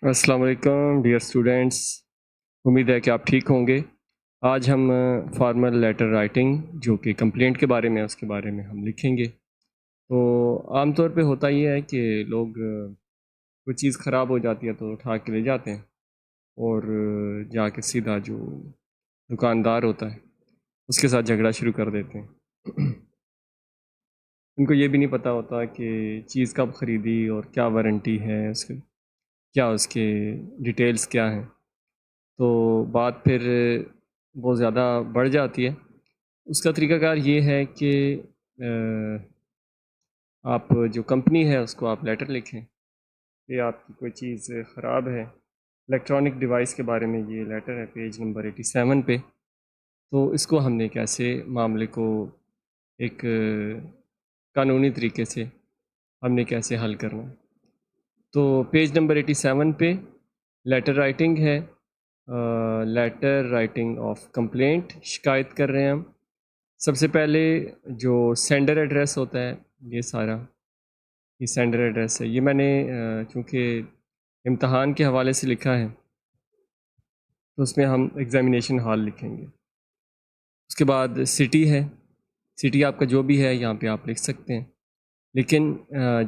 السلام علیکم dear students, امید ہے کہ آپ ٹھیک ہوں گے۔ آج ہم فارمل لیٹر رائٹنگ جو کہ کمپلینٹ کے بارے میں ہے اس کے بارے میں ہم لکھیں گے۔ تو عام طور پہ ہوتا یہ ہے کہ لوگ کوئی چیز خراب ہو جاتی ہے تو اٹھا کے لے جاتے ہیں اور جا کے سیدھا جو دکاندار ہوتا ہے اس کے ساتھ جھگڑا شروع کر دیتے ہیں۔ ان کو یہ بھی نہیں پتہ ہوتا کہ چیز کب خریدی اور کیا وارنٹی ہے اس کے، کیا اس کے ڈیٹیلز کیا ہیں، تو بات پھر بہت زیادہ بڑھ جاتی ہے۔ اس کا طریقہ کار یہ ہے کہ آپ جو کمپنی ہے اس کو آپ لیٹر لکھیں کہ آپ کی کوئی چیز خراب ہے۔ الیکٹرانک ڈیوائس کے بارے میں یہ لیٹر ہے، پیج نمبر 87 پہ۔ تو اس کو ہم نے کیسے معاملے کو ایک قانونی طریقے سے ہم نے کیسے حل کرنا ہے۔ تو پیج نمبر 87 پہ لیٹر رائٹنگ ہے، لیٹر رائٹنگ آف کمپلینٹ، شکایت کر رہے ہیں ہم۔ سب سے پہلے جو سینڈر ایڈریس ہوتا ہے، یہ سارا یہ سینڈر ایڈریس ہے۔ یہ میں نے چونکہ امتحان کے حوالے سے لکھا ہے تو اس میں ہم ایگزامینیشن ہال لکھیں گے۔ اس کے بعد سٹی ہے، سٹی آپ کا جو بھی ہے یہاں پہ آپ لکھ سکتے ہیں، لیکن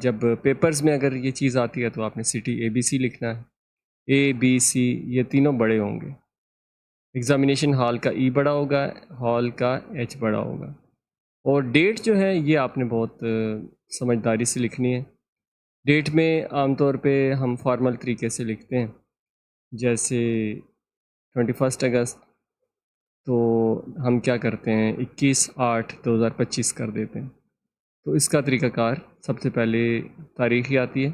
جب پیپرز میں اگر یہ چیز آتی ہے تو آپ نے سٹی ABC لکھنا ہے۔ ABC یہ تینوں بڑے ہوں گے۔ ایگزامینیشن ہال کا E بڑا ہوگا، ہال کا H بڑا ہوگا، اور ڈیٹ جو ہے یہ آپ نے بہت سمجھداری سے لکھنی ہے۔ ڈیٹ میں عام طور پہ ہم فارمل طریقے سے لکھتے ہیں، جیسے 21 اگست، تو ہم کیا کرتے ہیں 21/8/2025 کر دیتے ہیں۔ تو اس کا طریقہ کار سب سے پہلے تاریخ ہی آتی ہے،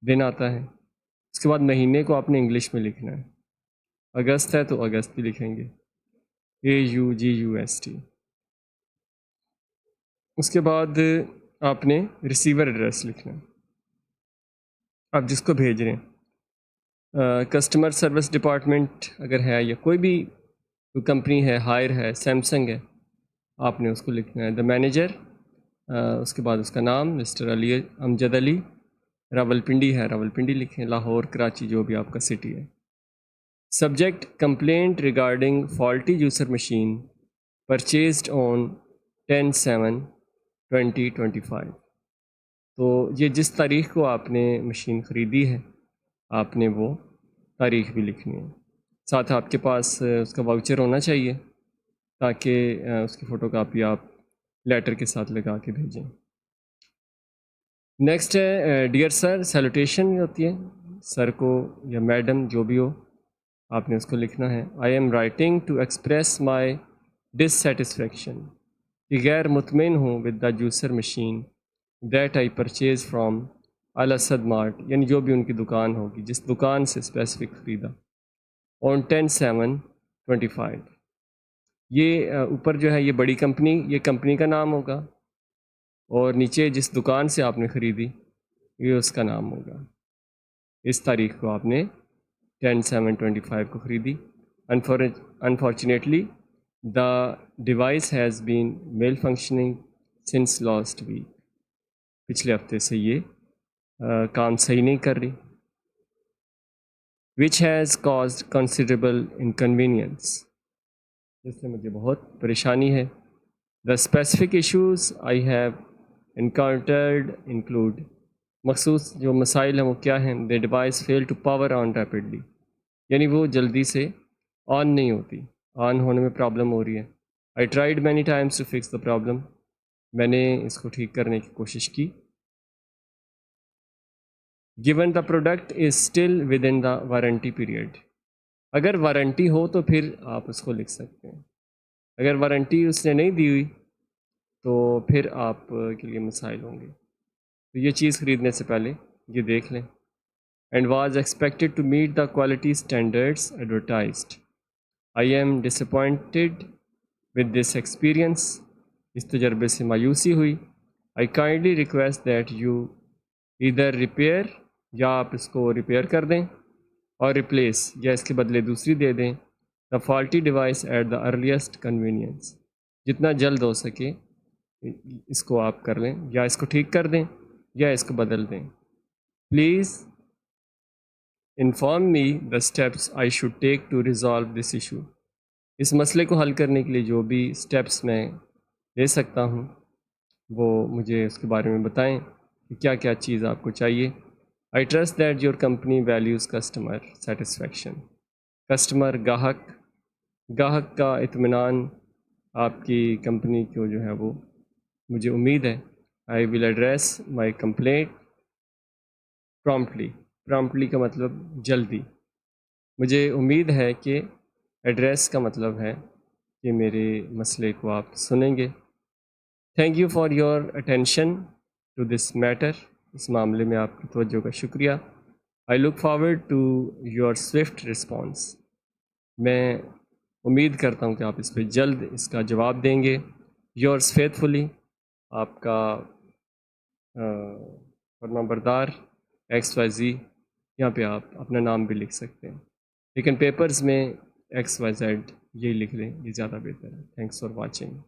دن آتا ہے۔ اس کے بعد مہینے کو آپ نے انگلش میں لکھنا ہے، اگست ہے تو اگست بھی لکھیں گے، AUGUST۔ اس کے بعد آپ نے ریسیور ایڈریس لکھنا ہے، آپ جس کو بھیج رہے ہیں۔ کسٹمر سروس ڈپارٹمنٹ اگر ہے یا کوئی بھی کمپنی ہے، ہائر ہے، سیمسنگ ہے، آپ نے اس کو لکھنا ہے۔ دا مینیجر، اس کے بعد اس کا نام مسٹر علی امجد علی، راولپنڈی ہے راولپنڈی لکھیں، لاہور، کراچی، جو بھی آپ کا سٹی ہے۔ Subject complaint regarding faulty user machine purchased on 10/7/2025۔ تو یہ جس تاریخ کو آپ نے مشین خریدی ہے آپ نے وہ تاریخ بھی لکھنی ہے۔ ساتھ آپ کے پاس اس کا واؤچر ہونا چاہیے تاکہ اس کی فوٹو کاپی آپ لیٹر کے ساتھ لگا کے بھیجیں۔ نیکسٹ ہے ڈیئر سر، سیلوٹیشن ہوتی ہے، سر کو یا میڈم جو بھی ہو آپ نے اس کو لکھنا ہے۔ I am writing to express my dissatisfaction, کہ غیر مطمئن ہوں with the user machine that I purchase from Al Asad Mart, یعنی جو بھی ان کی دکان ہوگی، جس دکان سے اسپیسیفک خریدا، آن 10/7/25۔ یہ اوپر جو ہے یہ بڑی کمپنی، یہ کمپنی کا نام ہوگا، اور نیچے جس دکان سے آپ نے خریدی یہ اس کا نام ہوگا۔ اس تاریخ کو آپ نے 10/7/25 کو خریدی۔ Unfortunately the device has been malfunctioning since last week, پچھلے ہفتے سے یہ کام صحیح نہیں کر رہی، which has caused considerable inconvenience, جس سے مجھے بہت پریشانی ہے۔ The specific issues I have encountered include, مخصوص جو مسائل ہیں وہ کیا ہیں؟ The device fail to power on rapidly, یعنی وہ جلدی سے آن نہیں ہوتی، آن ہونے میں پرابلم ہو رہی ہے۔ I tried many times to fix the problem, میں نے اس کو ٹھیک کرنے کی کوشش کی۔ Given the product is still within the warranty period, اگر وارنٹی ہو تو پھر آپ اس کو لکھ سکتے ہیں، اگر وارنٹی اس نے نہیں دی ہوئی تو پھر آپ کے لیے مسائل ہوں گے۔ تو یہ چیز خریدنے سے پہلے یہ دیکھ لیں۔ And was expected to meet the quality standards advertised, I am disappointed with this experience, اس تجربے سے مایوسی ہوئی۔ I kindly request that you either repair, یا آپ اس کو ریپیئر کر دیں، اور ریپلیس، یا اس کے بدلے دوسری دے دیں، the faulty device at the earliest convenience, جتنا جلد ہو سکے اس کو آپ کر لیں، یا اس کو ٹھیک کر دیں یا اس کو بدل دیں۔ Please inform me the steps I should take to resolve this issue. اس مسئلے کو حل کرنے کے لیے جو بھی اسٹیپس میں لے سکتا ہوں وہ مجھے اس کے بارے میں بتائیں کہ کیا کیا چیز آپ کو چاہیے. I trust that your company values customer satisfaction. Customer گاہک کا اطمینان آپ کی کمپنی کو جو ہے وہ مجھے امید ہے. آئی ول ایڈریس مائی کمپلینٹ پرامپٹلی کا مطلب جلدی. مجھے امید ہے کہ ایڈریس کا مطلب ہے کہ میرے مسئلے کو آپ سنیں گے. Thank you for your attention to this matter. اس معاملے میں آپ کی توجہ کا شکریہ. I look forward to your swift response. میں امید کرتا ہوں کہ آپ اس پہ جلد اس کا جواب دیں گے. یورس فیتھفلی آپ کا فرما بردار XYZ. یہاں پہ آپ اپنا نام بھی لکھ سکتے ہیں لیکن پیپرز میں XYZ یہی لکھ لیں، یہ زیادہ بہتر ہے. Thanks for watching.